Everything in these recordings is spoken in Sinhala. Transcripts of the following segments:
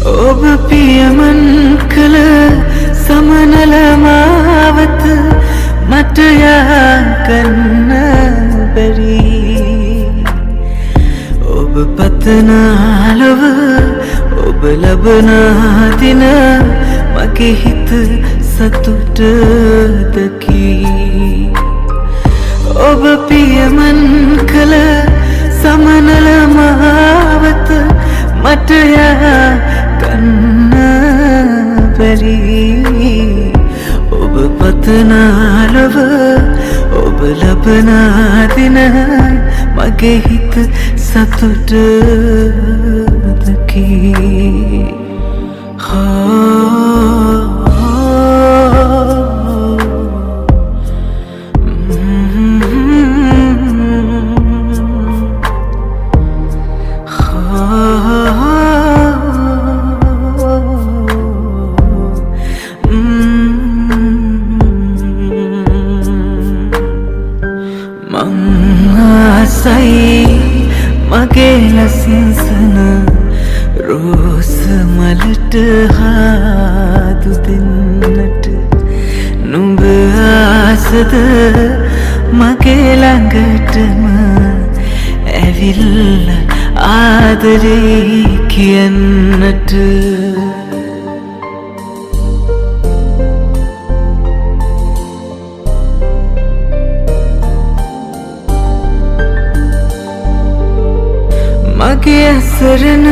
ඔබ පියමන් කළ සමනල මාවත මට යා ගන්න බැරි. ඔබ පතනාලව ඔබ ලබනා දින මගේ හිත සතුට දකි. ඔබ පියමන් කළ සමනල මාවත මට යා ගන්න බැරි. ඔබ පතනාලව ඔබ ලබනා දින මගේ හිත සතුට දකි. මගේ ලසින්සන රෝස මලට හාදු දෙන්නට නුඹ ආසද මගේ ළඟටම ඇවිල්ල ආදරේ කියන්නට. මගේ අසරණ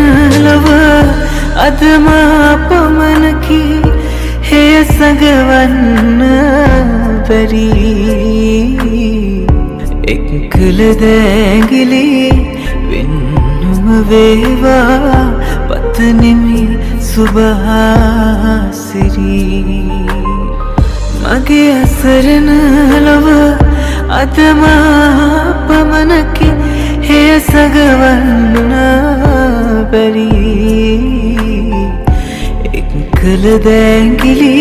ලොව අද මා පමණකි හේ සගවන්න බැරි. එක්කල දැඟිලි වෙන්නුම වේවා පතනෙමි සුභාසිරි. මගේ අසරණ ලොව අද මා පමණකි හේ සගවන්න බැරි. එක්කල දැඟිලි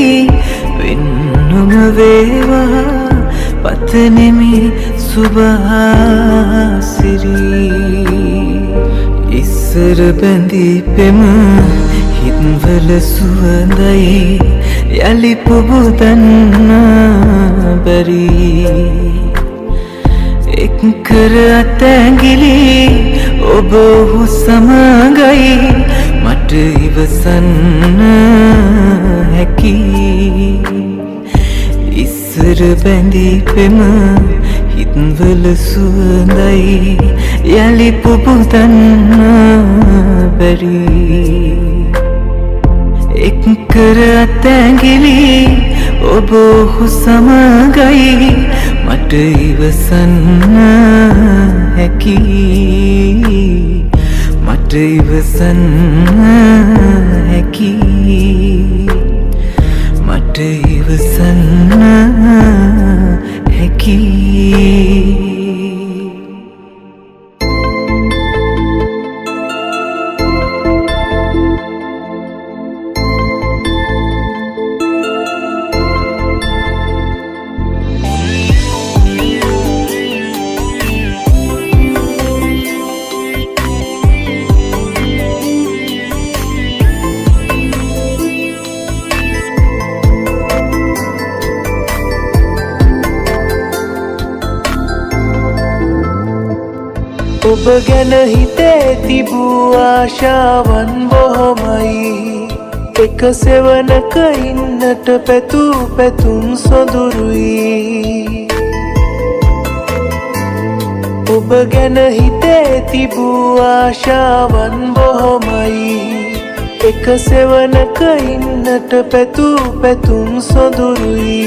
වෙන්නුම වේවා පතනෙමි සුභාසිරි. ඉස්සර බැඳී පෙම හිත්වල සුවඳයි යලි පුබුදන්න බැරි. එක්කර අතැඟිලි ඔබ ඔහු සමගයි මට ඉවසන්න හැකි. ඉස්සර බැඳී පෙම හිත්වල සුවඳයි යලි පුබුදන්න බැරි. එක්කර අතැඟිලි ඔබ ඔහු සමගයි මට ඉවසන්න හැකි. මට ඉවසන්න හැකි. මට ඉවසන්න හැකි. ඔබ ගැන හිතේ තිබූ ආශාවන් බොහොමයි. එක සෙවනක ඉන්නට පැතූ පැතුම් සොඳුරුයි. ඔබ ගැන හිතේ තිබූ ආශාවන් බොහොමයි. එක සෙවනක ඉන්නට පැතූ පැතුම් සොඳුරුයි.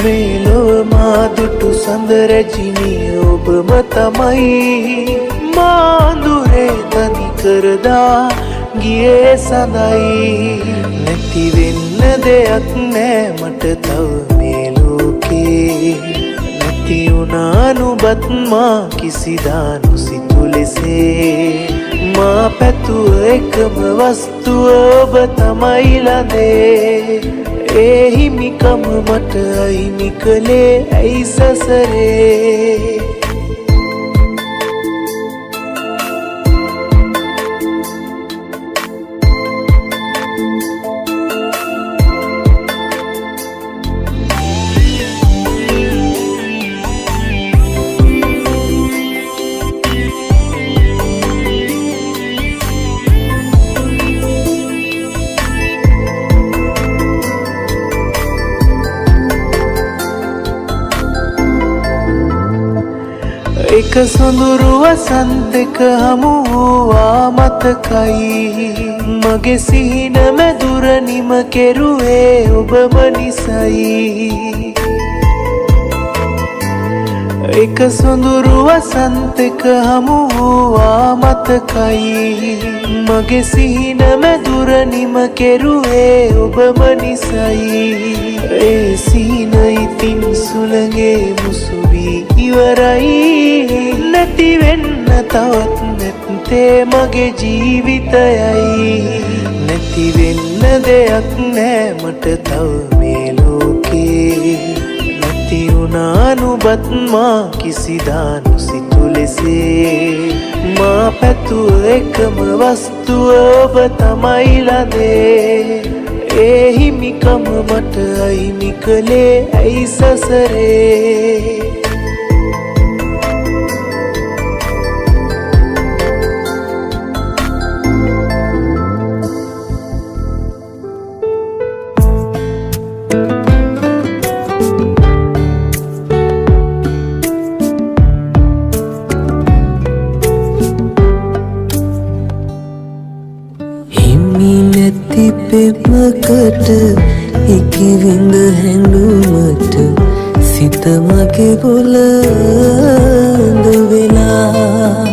මේලොව මා දුටු සඳ රැජිනිය ඔබම තමයි. මාඳුරේ තනි කරදා ගියේ සඳයි. නැති වෙන්න දෙයක් නෑ මට තව මේ ලෝකේ. නැති වුණා නුඹත් මා කිසිදා නොසිතු ලෙසේ. මා පැතුව එකම වස්තුව ඔබ තමයි ළඟේ. ඒ හිමිකම මට අහිමි කළේ ඇයි සසරේ. එක සොඳුරු වසන්තක හමු වූවා මතකයි මගේ සිහින මැදුර නිම කෙරුවේ ඔබම නිසයි එක සොඳුරු වසන්තක හමු වූවා මතකයි මගේ සිහින මැදුර නිම කෙරුවේ ඔබම නිසයි ඒ සිහින ඉතින් සුළඟේ මුසු වී ඉවරයි නැති වෙන්න තවත් නැත්තේ මගේ ජීවිතයයි නැති වෙන්න දෙයක් නෑ මට තව මේ ලෝකේ නැති වුණා නුඹත් මා කිසිදා නොසිතු ලෙසේ මා පැතුව එකම වස්තුව ඔබ තමයි ළඟේ ඒ හිමිකම මට අහිමි කළේ ඇයි සසරේ පෙමකට ඉකිවිඳ හැඬුමට සිත මගේ බොළඳ වෙලා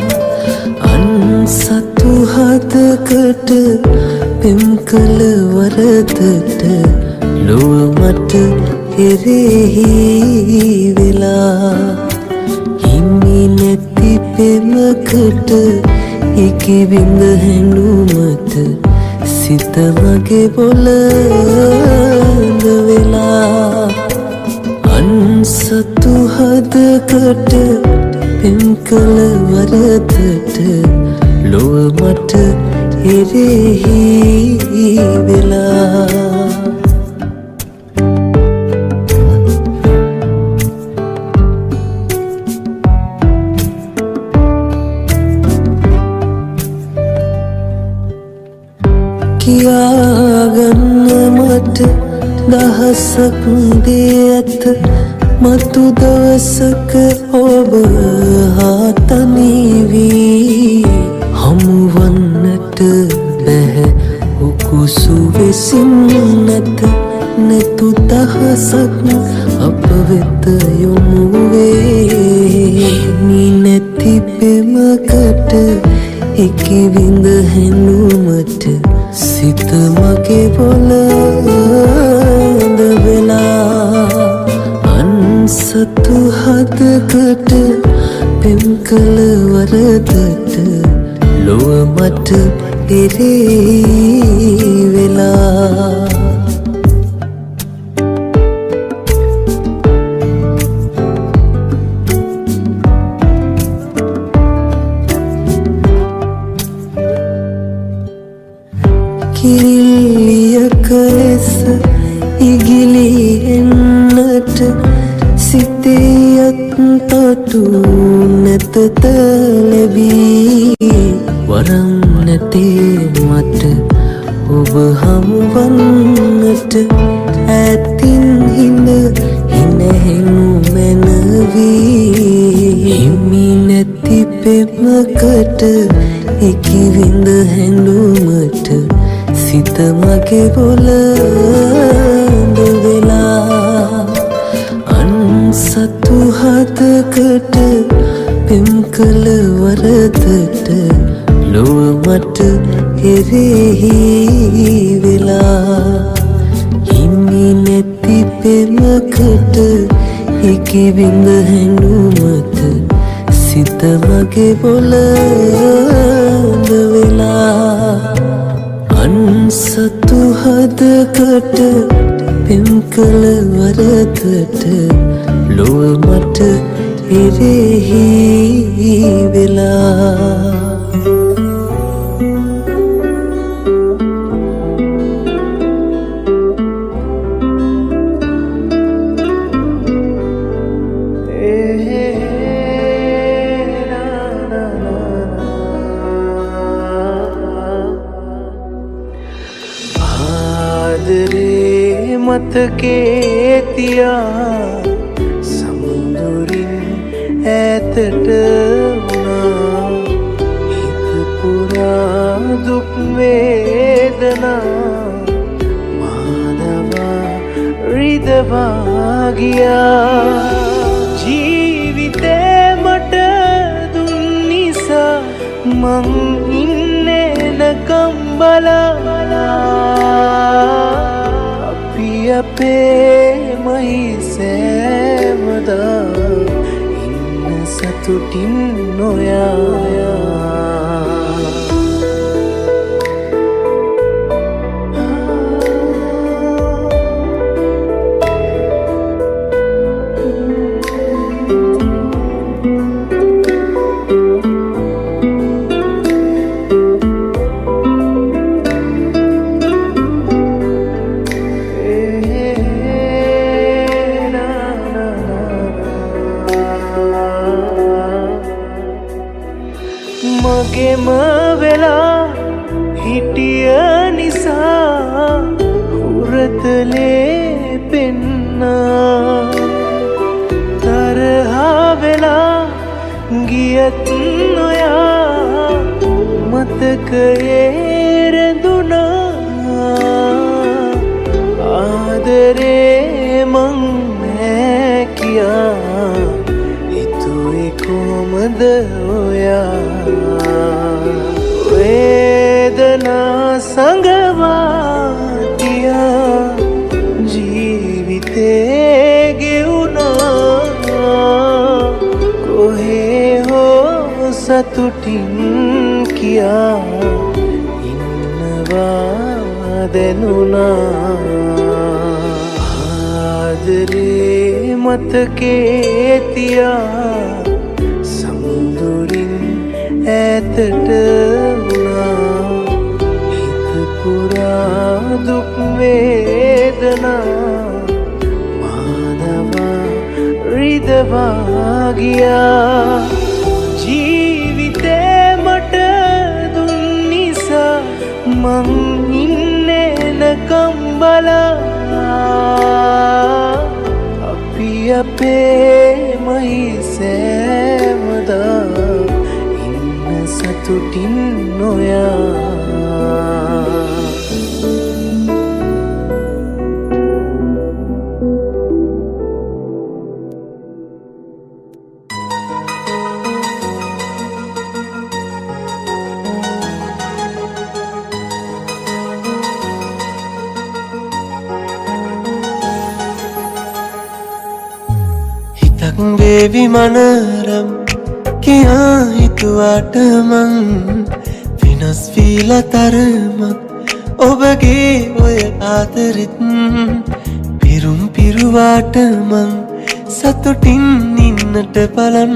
අන්සතු හදකට පෙම් කළ වරදට ලොව මට එරෙහි වෙලා හිමි නැති පෙමකට ඉකිවිඳ හැඬුමට සිත මගේ බොළඳ වෙලා අන්සතු හදකට පෙම් කළ වරදට ලොව මට එරෙහි වෙලා කියාගන්න මට දහසක් දේ ඇත මතු දවසක ඔබ හා තනිවී හමුවන්නට බැහැ උකුසු වෙසින් නැත නැතු දහසක් අප වෙත යොමුවේ මී නැති පෙමකට ඉකිවිඳ හැඬුමට සිත මගේ බොළඳ වෙලා අන්සතු හදකට පෙම් කළ වරදට ලොව මට එරෙහි වෙලා කිරිල්ලියක ලෙස ඉගිලි එන්නට සිතේ අත්තටු නැතත ලැබී වරම් නැතේ මට ඔබ හමුවන්නට ඇතින් හිඳ හිනහෙනු මැනවී හිමි නැති පෙමකට ඉකිවිඳ හැඬුමට සිත මගේ බොළඳ වෙලා අන්සතු හදකට පෙම් කළ වරදට ලොව මට එරෙහි වෙලා හිමි නැති පෙමකට ඉකිවිඳ හැඬුමට සිත මගේ බොළඳ වෙලා අන්සතු හදකට පෙම් කළ වරදට ලොව මට එරෙහි වෙලා මතකේ තියා සමුදුරින් ඈතට දුක් වේදනා මානවා රිදවා ගියා ජීවිතේ මට දුන් නිසා මං ඉන්නේ නැකම් බලා අපි අපේමයි සෑමදා ඉන්න සතුටින් නොයා මගෙම වෙලා හිටිය නිසා හුරතලේ පෙන්නා තරහා වෙලා ගියත් නොයා මතකයේ රැඳුනා ආදරේ මං නෑ කියා හිතුවේ කොහමද ඔයා වේදනා සංගවාතියා ජීවිතේ ගෙවුනා කොහේ හෝ සතුටින් කියා ඉන්නවා දැනුණා ආදරේ මතකේ තියා සමුදුරින් ඈතට වුණා හිත පුරා දුක් වේදනා මානවා රිදවා ගියා ජීවිතේ මට දුන් නිසා මං ඉන්නේ නැකම් බලා අපි අපේමයි සෑමදා සතුටින් නොයා හිතක් වේවි මනරම් කියා හිතුවාට මං වෙනස් වීලා තරමක් ඔබගේ ඔය ආදරෙත් පිරුම් පිරුවාට මං සතුටින් ඉන්නට බලන්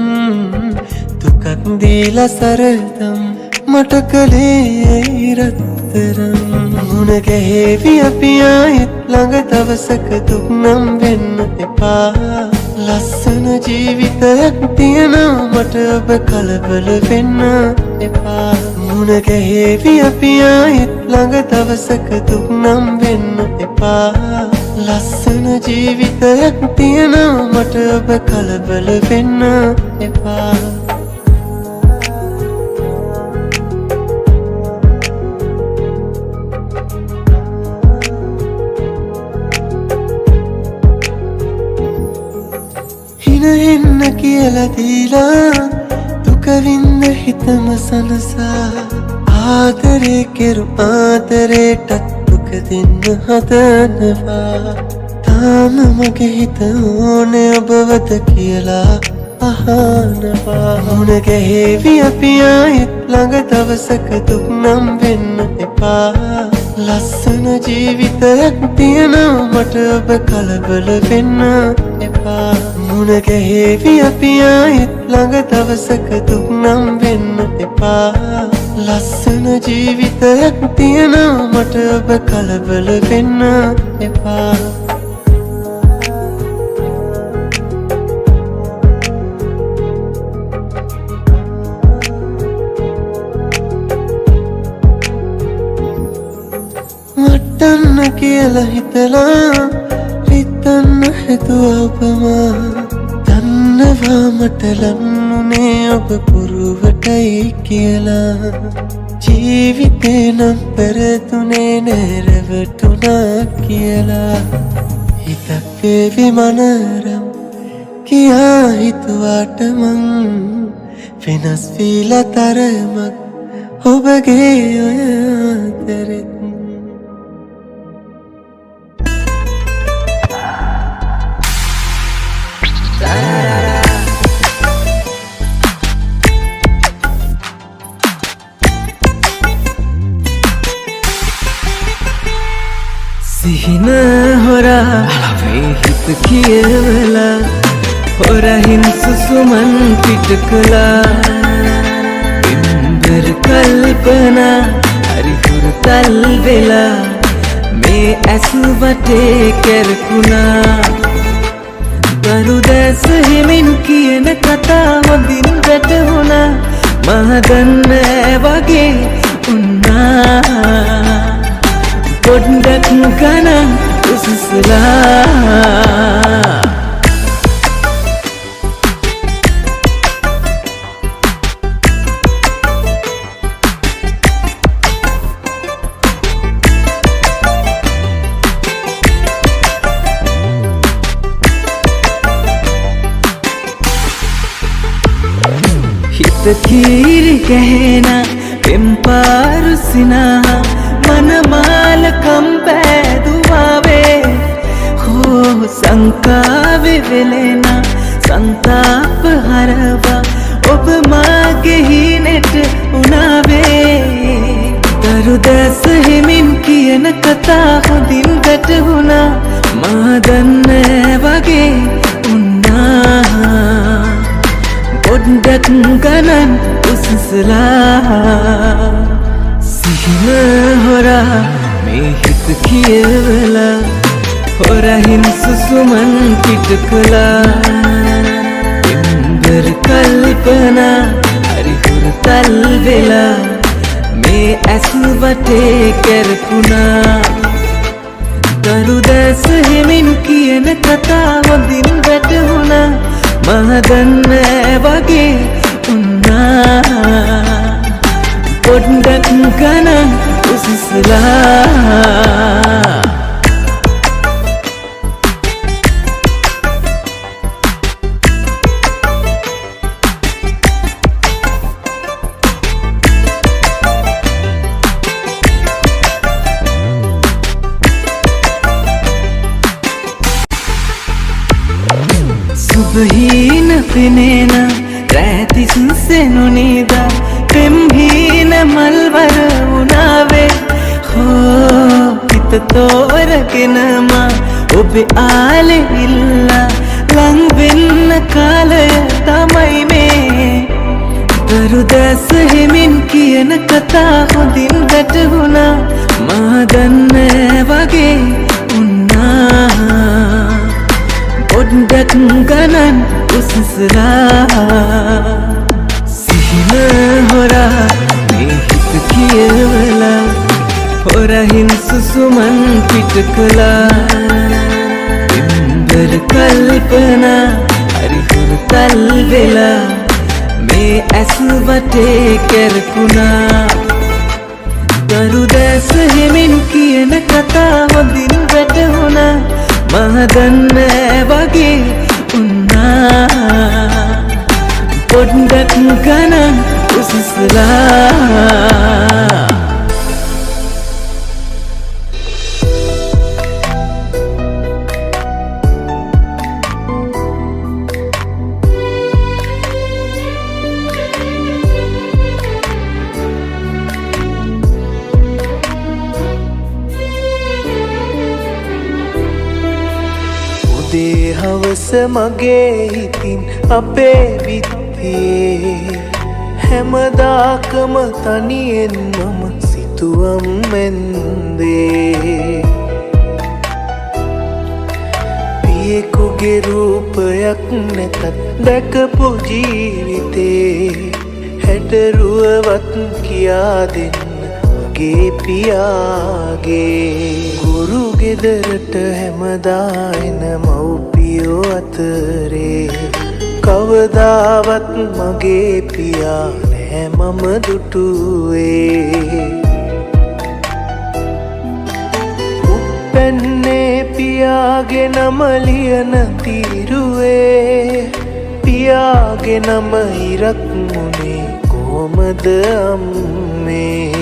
දුකක් දීලා සරදම් මට කලේ රත්තරන් මුණ ගැහෙවි අපි ආයෙත් ළඟ දවසක දුක් නම් වෙන්න එපා ලස්සන ජීවිතයක් තියෙනවා මට ඔබ කලබල වෙන්න එපා මුණ ගැහෙවි අපි ආයෙත් ළඟ දවසක දුක් නම් වෙන්න එපා ලස්සන ජීවිතයක් තියෙනවා මට ඔබ කලබල වෙන්න එපා එන්න කියලා දීලා දුක විඳ හිතම සනසා ආදරේ කෙරු ආදරේටත් දුක දෙන්න හදනවා තාම මගේ හිත ඕනේ ඔබවද කියලා අහනවා මුණ ගැහෙවි අපි ආයෙත් ළඟ දවසක දුක් නම් වෙන්න එපා ලස්සන ජීවිතයක් තියෙනවා මට ඔබ කලබල වෙන්න එපා මුණ ගැහෙවි අපි ආයෙත් ළඟ දවසක දුක් නම් වෙන්න එපා ලස්සන ජීවිතයක් තියෙනවා මට ඔබ කලබල වෙන්න එපා වටන්න කියලා හිතලා රිත්තන්න හිතුවා ඔබම දන්නවා මට ලන්නුනේ ඔබ පුරුවට මතකයි කියලා ජීවිතේ නම් පෙරතුනේ නැරවටුණා කියලා හිතක් වේවි මනරම් කියා හිතුවාට මං වෙනස් වීලා තරමක් ඔබගේ ඔය අතරෙත් සිහින හොරා මේ හිත කියවලා හොරහින් සුසුමන් පිට කළා ඉන්දර කල්පනා හරි හුරතල් වෙලා මේ ඇසු වටේ කැරකුණා දරු දැස හිමින් කියන කතා හොඳින් වැටහුණා මහ දන්නේ වගේ උන්නා පොඩ්ඩක් ගණන් උසසලා හිත කීරි ගැහෙනා පෙම්පාරු සිනා मनमाल कंपैदुआवे हो संकावे वेलेना संताप हरवा ඔබ මාගේ හිනෙට උනාවේ දරුදැස හිමින් කියන කතා හොඳින් වැටහුණා මා දන්නේ වගේ උන්නා පොඩ්ඩක් ගණන් උසසලා සිහින හොරා මේ හිත කියවලා හොරහින් සුසුමන් පිට කළා ඉන්දර කල්පනා හරි හුරතල් වෙලා මේ ඇසු වටේ කැරකුණා දරු දැස හිමින් කියන කතා හොඳින් වැටහුණා මහ දන්නේ වගේ උන්නා පොඩ්ඩක් ගණන් උසසලා සුබහීන පෙනේන රැතිස් සෙනුනිදා පෙම්හීන මල්වර උනාවේ හෝ හිත තෝරගෙනම ඔබේ ආලෙ ඉල්ලා ලං වෙන්න කාලය තමයි මේ දරු දැස හිමින් කියන කතා හොඳින් වැටහුණා මා දන්නේ වගේ උන්නා පොඩ්ඩක් ගණන් උසසලා සිහින හොරා මේ හිත කියවලා හොරහින් සුසුමන් පිට කළා ඉන්දර කල්පනා හරි හුරතල් වෙලා මේ ඇසු වටේ කැරකුණා දරු දැස හිමින් කියන කතා හොඳින් වැටහුණා මහ දන්නේ වගේ උන්නා පොඩ්ඩක් ගණන් උසසලා උදේ හවස මගේ හිතින් අපේ විත්තියේ හැමදාකම තනියෙන් මම සිතුවම් මෙන්දේ පියෙකුගේ රූපයක් නැතත් දැකපු ජීවිතේ හැඩරුවවත් කියා දෙන්න මගේ පියාගේ ගුරු ගෙදරට හැමදා එන මව්පියෝ අතරේ කවදාවත් මගේ පියා නෑ නැහැ මම දුටුවේ උප්පැන්නේ පියාගේ නම ලියන තීරුවේ පියාගේ නම ඉරක් මුනේ කොහොමද අම්මේ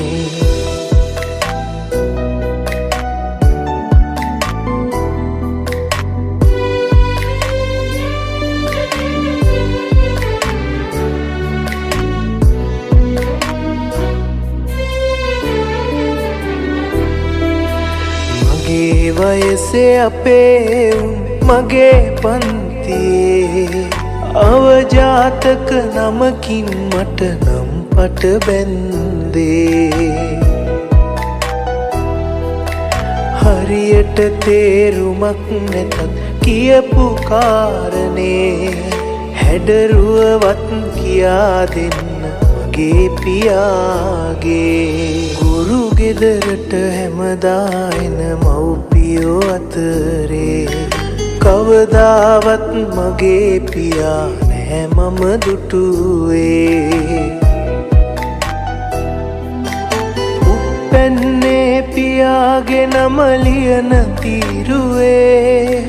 මගේ වයසේ අපේ උන් මගේ පන්තියේ අවජාතක නමකින් මට නම් පට බැන්දේ හරියට තේරුමක් නැතත් කියපු කාරණේ හැඩරුවවත් කියා දෙන්න මගේ පියාගේ ගුරු ගෙදරට හැමදා එන මව්පියෝ අතරේ කවදාවත් මගේ පියා නැහැ මම දුටුවේ උප්පැන්නේ පියාගේ නම ලියන තීරුවේ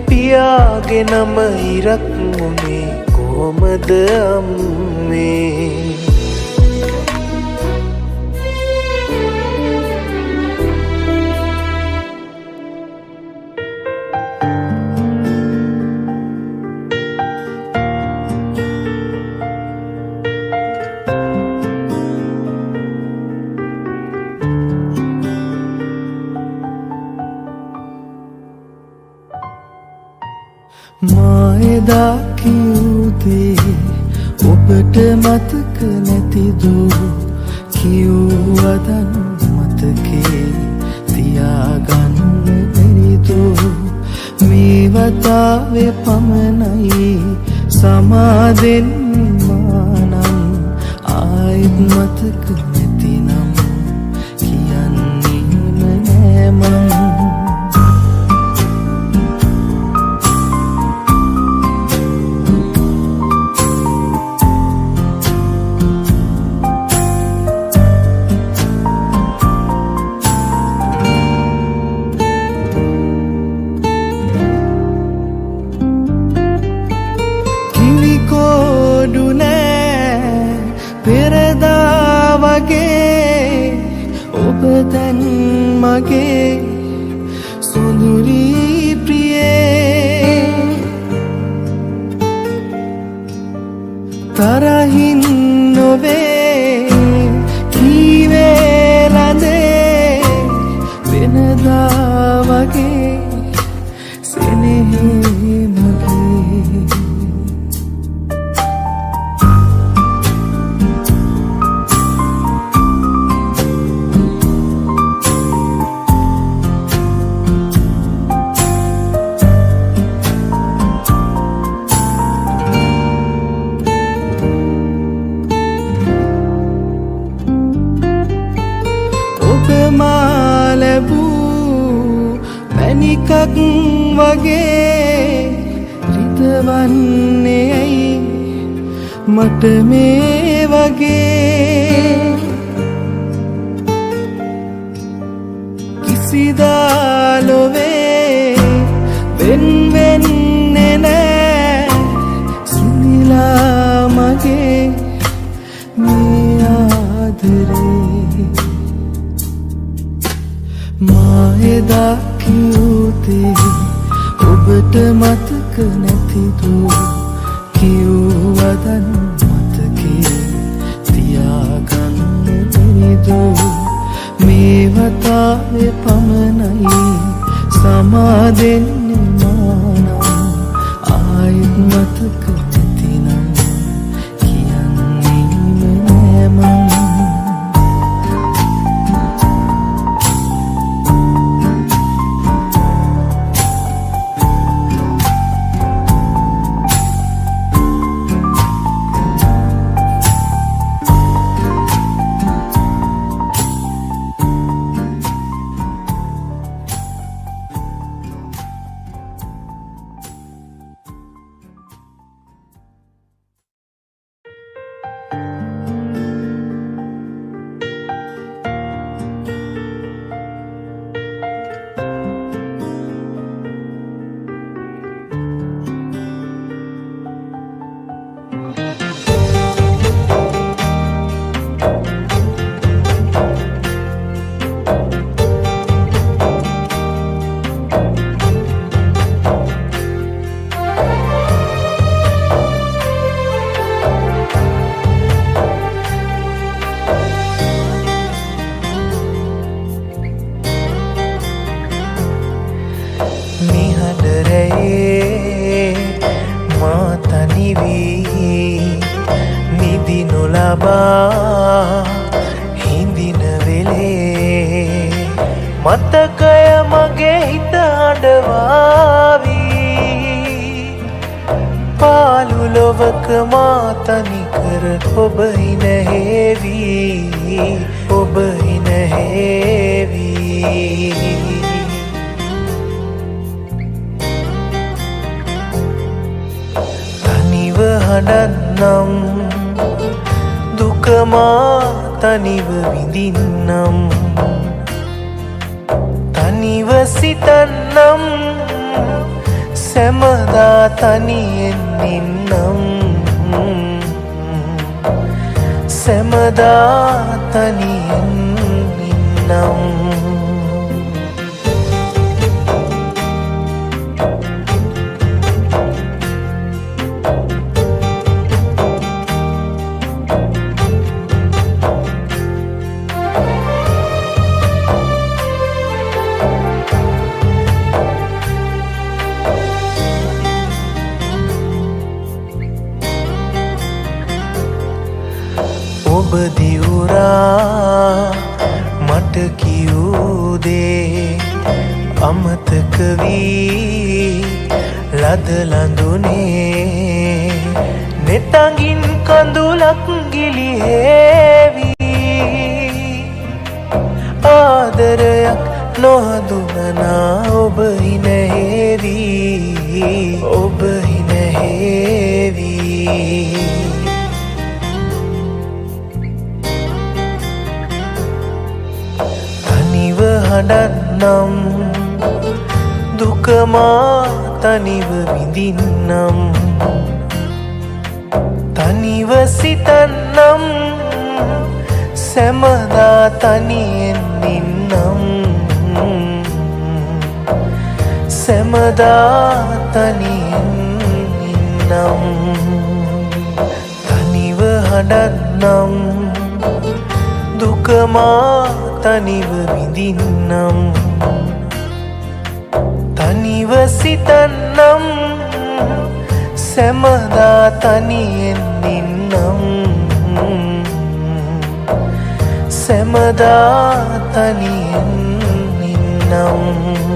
පියාගේ නම ඉරක් මුනේ කොහොමද අම්මේ මා එදා කිව්දේ ඔබට මතක නැතිදෝ කිව්වදන් මතකේ තියාගන්න බැරිදෝ මේ වතාවේ පමණයි සමාදෙන්නේ මානම් ආයෙත් මතක නැතිනම් කියන්නේම නෑ මං පෙරදා වගේ ඔබ දැන් මගේ සොඳුරී ප්‍රියේ තරහින් නොවේ කීවේ ලඳේ වෙනදා වගේ සෙනෙහේ මගේ ලැබූ මැණිකක් වගේ රිතවන්නේ ඇයි මට මේ වගේ කිසිදා ලොවේ වෙන් වෙන්නේ නෑ සිනිලා මගේ මේ ආදරේ මා එදා කිව්දේ ඔබට මතක නැතිදෝ කිව්වදන් මතකේ තියාගන්න බැරිදෝ මේ වතාවේ පමණයි සමාදෙන්නේ මානම් ආයෙත් මතක නැතිනම් කියන්නේම නෑ මං මතකය මගේ හිත අඬවාවි පාළු ලොවක මා තනිකර ඔබ හිනහෙවි ඔබ හිනහෙවි තනිව හඬන්නම් දුක මා තනිව විඳින්නම් තනිව සිතන්නම් සැමදා තනියෙන් ඉන්නම් සැමදා තනියෙන් ඉන්නම් ඔබ දිවුරා මට කියූ දේ අමතක වී ලද ලඳුනේ නෙතඟින් කඳුලක් ගිලිහෙවි ආදරයක් නොහඳුනනා ඔබ හිනහෙවි ඔබ හිනහෙවි තනිව හඬන්නම් දුක මා තනිව විඳින්නම් තනිව සිතන්නම් සැමදා තනියෙන් ඉන්නම් සැමදා තනියෙන් ඉන්නම් තනිව හඬන්නම් දුක මා තනිව විඳින්නම් තනිව සිතන්නම් සැමදා තනියෙන් ඉන්නම් සැමදා තනියෙන් ඉන්නම්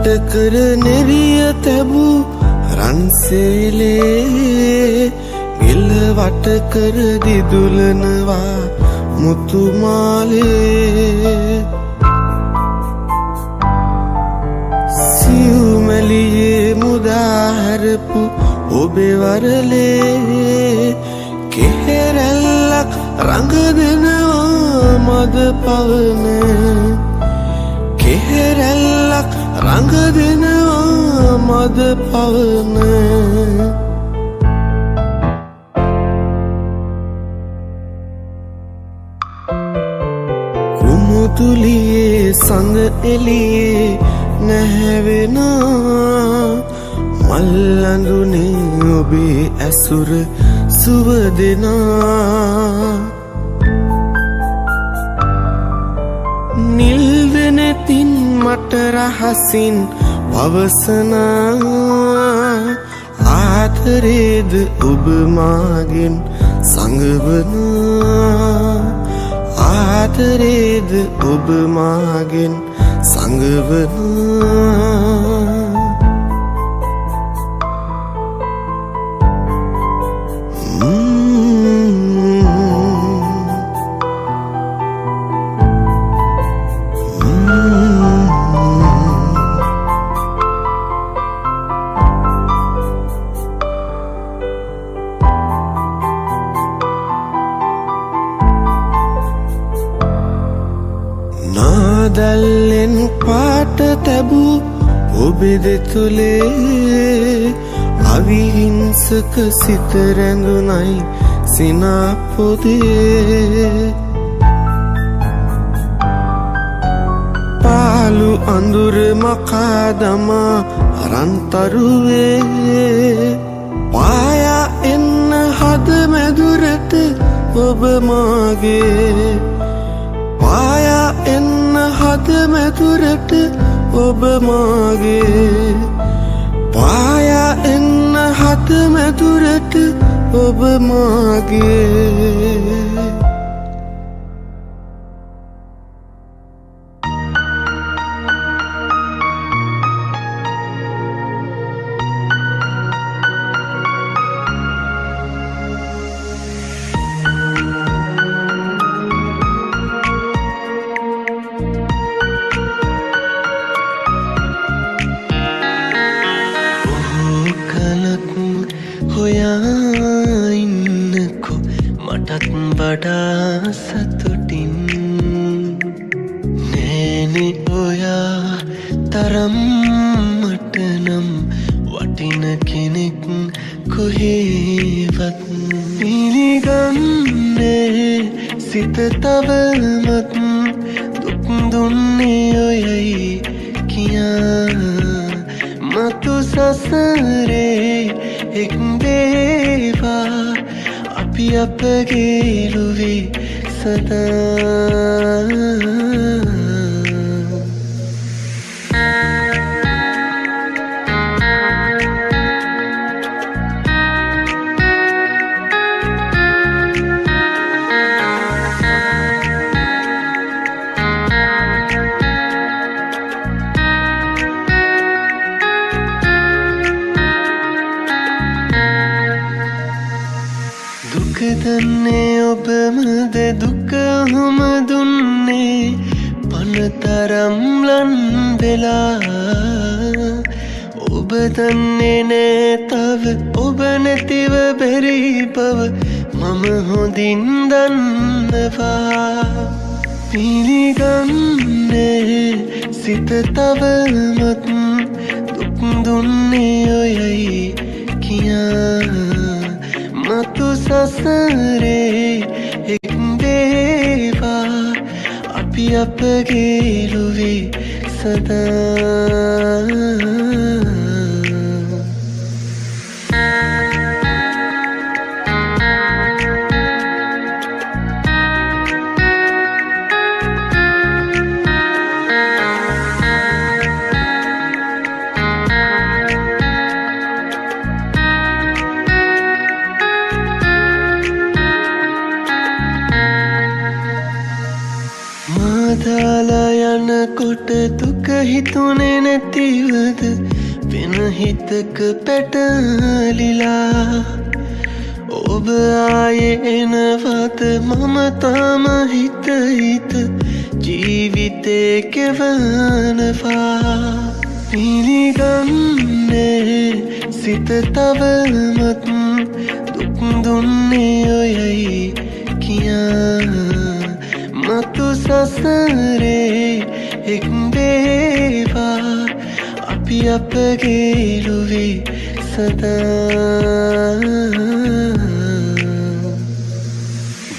වට කර නෙරිය තැබූ රන්සේලේ ගෙල වට කර දිදුලනවා මුතුමාලේ සිව්මැලියේ මුදාහැරපු ඔබේ වරලේ කෙහෙරැල්ලක් රඟ දෙනවා මද පවන කෙහෙරැල්ලක් රඟ දෙනවා මද පවන කුමුතුලියේ සඳ එළියේ නැහැවෙනා මල් අඳුනේ ඔබේ ඇසුර සුව දෙනා නිල් වෙනතින් මට රහසින් පවසනා ආදරේද ඔබ මාගෙන් සංගවනා ආදරේද ඔබ මාගෙන් සංගවනා නාදල්ලෙන් පාට තැබූ ඔබේ දෙතුලේ අවිහිංසක සිත රැඳුනයි සිනා පොදේ පාලු අඳුර මකා දමා අරන්තරුවේ පායා එන්න හද මැදුරට ඔබ මාගේ පායා එන්න හද මැදුරට ඔබ මාගේ පායා එන්න හද මැදුරට ඔබ මාගේ හොයා ඉන්නකෝ මටත් වඩා සතුටින් නෑනේ ඔයා තරම් මට නම් වටින කෙනෙක් කොහේවත් පිළිගන්නේ සිත තවමත් දුක් දුන්නේ ඔයයි කියා මතු සසරේ එක් වේවා අපි අපගේ ලොවේ සදා දන්නේ ඔබමද දුක හම දුන්නේ පනතරම් ලන් වෙලා ඔබ දන්නේ නෑ තව ඔබ නැතිව බැරි බව මම හොඳින් දන්නවා පිළිගන්නේ සිත තවමත් දුක් දුන්නේ ඔයයි කියා මතු සසරේ එක් වේවා අපි අපගේ ලොවේ සදා දාලා යනකොට දුක හිතුනේ නැතිව හිතක පැටලිලා ඔබ ආයේ එනවද මම තාම හිත හිත ජීවිතේ කෙවනවා පිළිගන්නේ සිත තවමත් දුක් දුන්නේ ඔයයි කියා මතු සසරේ එක් වේවා අපි අපගේ ලොවේ සදා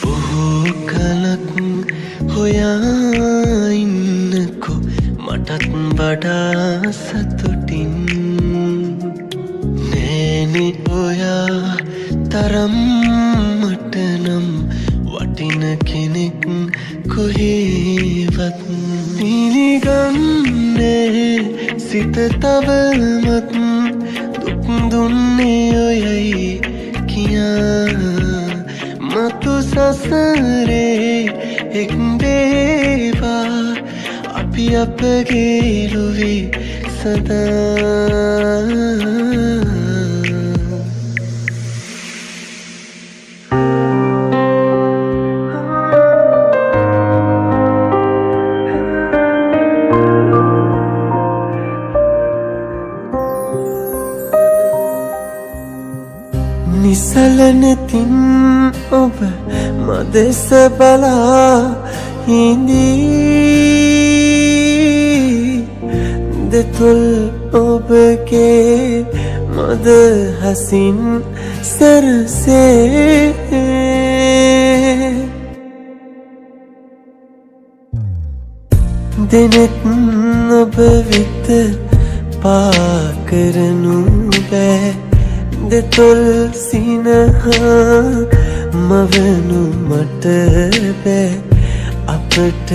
බොහෝ කලක් හොයා ඉන්නකෝ මටත් වඩා සතුටින් නෑනේ ඔයා තරම් මට නම් වටින කෙනෙක් කොහේවත් පිළිගන්නේ සිත තවමත් දුක් දුන්නේ ඔයයි කියා මතු සසරේ එක් වේවා අපි අපගේ ලොවේ සදා නිසලනතින් ඔබ මදෙස බලා හිඳී දෙතුල් ඔබගේ මද හසින් සැරසේ දෙනෙත් ඔබ විත පාකරනු බෑ දෙතොල් සිනහා මවනු මට බෑ අපට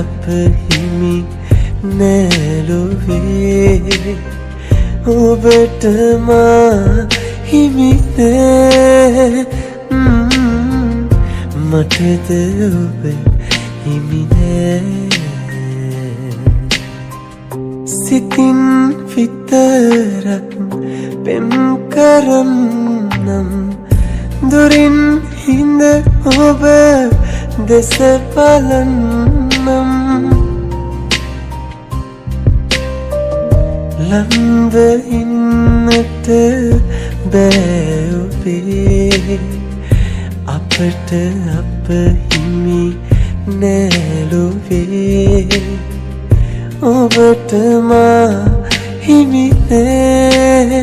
අප හිමි නෑලොවේ ඔබට මා හිමි නෑ මටද ඔබ හිමි නෑ සිතින් විතරක් පෙම් කරන්නම් දුරින් හිඳ ඔබ දෙස බලන්නම් ළඟ ඉන්නට බෑ ඔබේ අපට අප හිමි නෑලොවේ ඔබට මා හිමි නෑ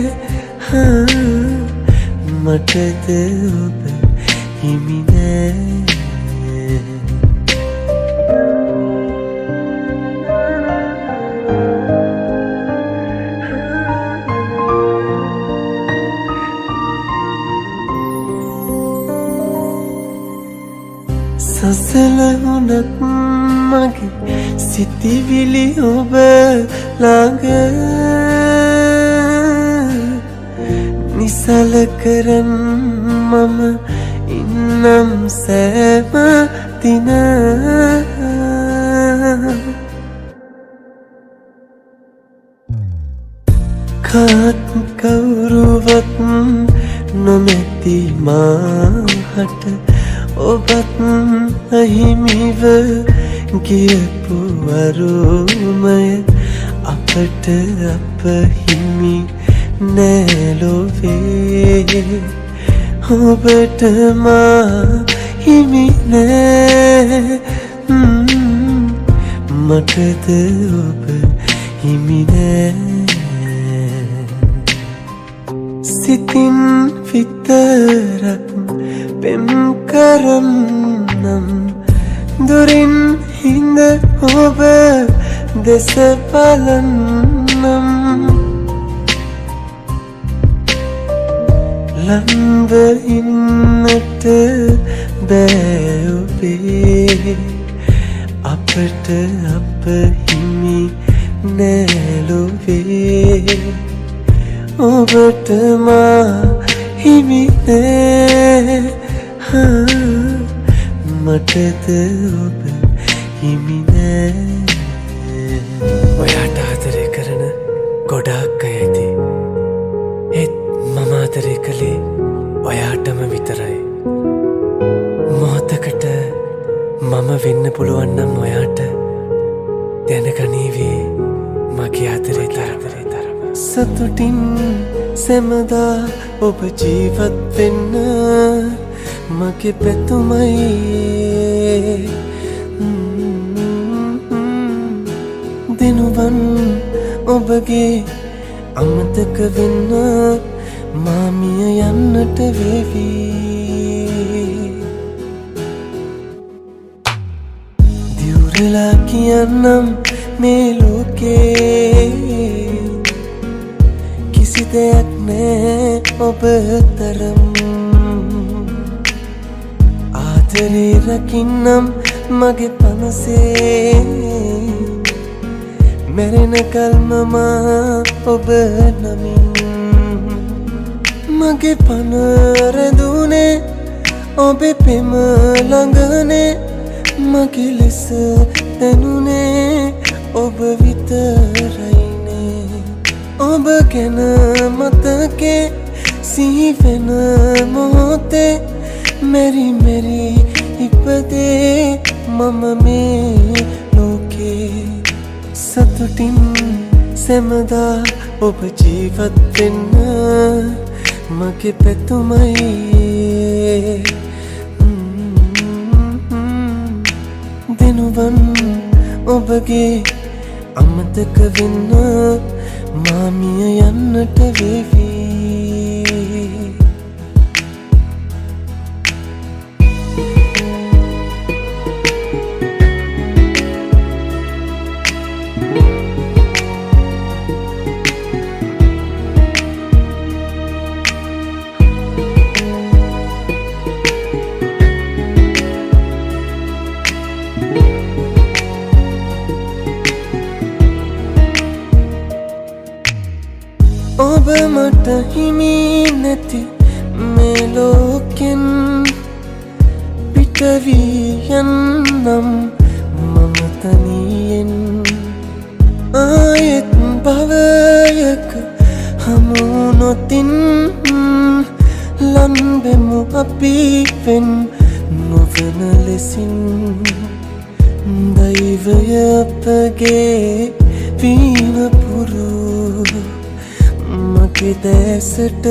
මටද ඔබ හිමි නෑ සසලුණක් මගේ සිතිවිලි ඔබ ළඟ නිසල කරන් මම ඉන්නම් සෑම දින කාත් කවුරුවත් නොමැති මාහට ඔබත් අහිමිව ගියපු අරුමය අපට අප හිමි නෑලොවේ ඔබට මා හිමි නෑ මටද ඔබ හිමි නෑ සිතින් විතරක් පෙම් කරන්නම් දුරින් හිඳ ඔබ දෙස බලන්නම් ළඟ ඉන්නට බෑ ඔබේ අපට අප හිමි නෑලොවේ ඔබට මා හිමි නෑ මටද ඔබ හිමි නෑ ඔයාට ආදරය කරන ගොඩාක් අය ඇති ආදරය කළේ ඔයාටම විතරයි. මොහොතකට මම වෙන්න පුළුවන් නම් ඔයාට දැනගනීවේ මගේ ආදරේ තරම. සතුටින් සැමදා ඔබ ජීවත් වෙන්න මගේ පැතුමයි. දිනුවන් ඔබගේ අමතක වෙන්න මාමිය යන්නට වේවි. දියුරලා කියන්නම් මේ ලෝකේ කිසි දෙයක් නෑ ඔබ තරම්. ආදරේ රකින්නම් මගේ පනසේ මැරෙන කල්ම මා ඔබ නමින්. මගේ පන රැඳුනේ ඔබේ පෙම ළඟනේ. මගේ ලෙස දැනුනේ ඔබ විතරයිනේ. ඔබ ගැන මතකේ සිහිවෙන මොහොතේ මෙරි මෙරි ඉපදේ මම මේ ලෝකේ. සතුටින් සැමදා ඔබ ජීවත් වෙන්න මගේ පැතුමයි. දිනුවන් ඔබගේ අමතක වෙන්න මාමිය යන්නට වේවි. ඔබ මට හිමි නැති මේ ලෝකෙන් පිටවී යන්නම් මම තනියෙන්. ආයෙත් භවයක හමු නොතින් ලන්බෙමු අපි වෙන් නොවන ලෙසින්. දෛවය අපගේ වීනපුරු මගේ දැසට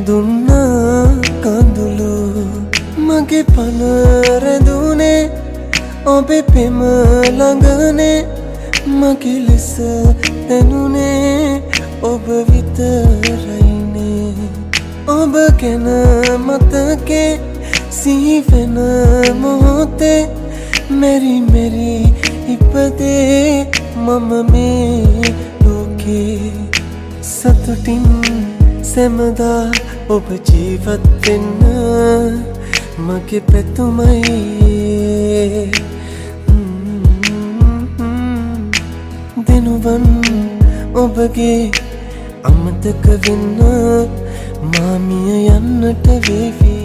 දුන්නා කඳුළු. මගේ පන රැඳුනේ ඔබේ පෙම ළඟනේ. මගේ ලෙස දැනුනේ ඔබ විතරයිනේ. ඔබ ගැන මතකේ සිහිවෙන මොහොතේ මෙරි මෙරි ඉපදේ මම මේ ලෝකේ. සතුටින් සැමදා ඔබ ජීවත් වෙන්න මගේ පැතුමයි. දිනුවන් ඔබගේ අමතක වෙන්න මාමිය යන්නට වේවි.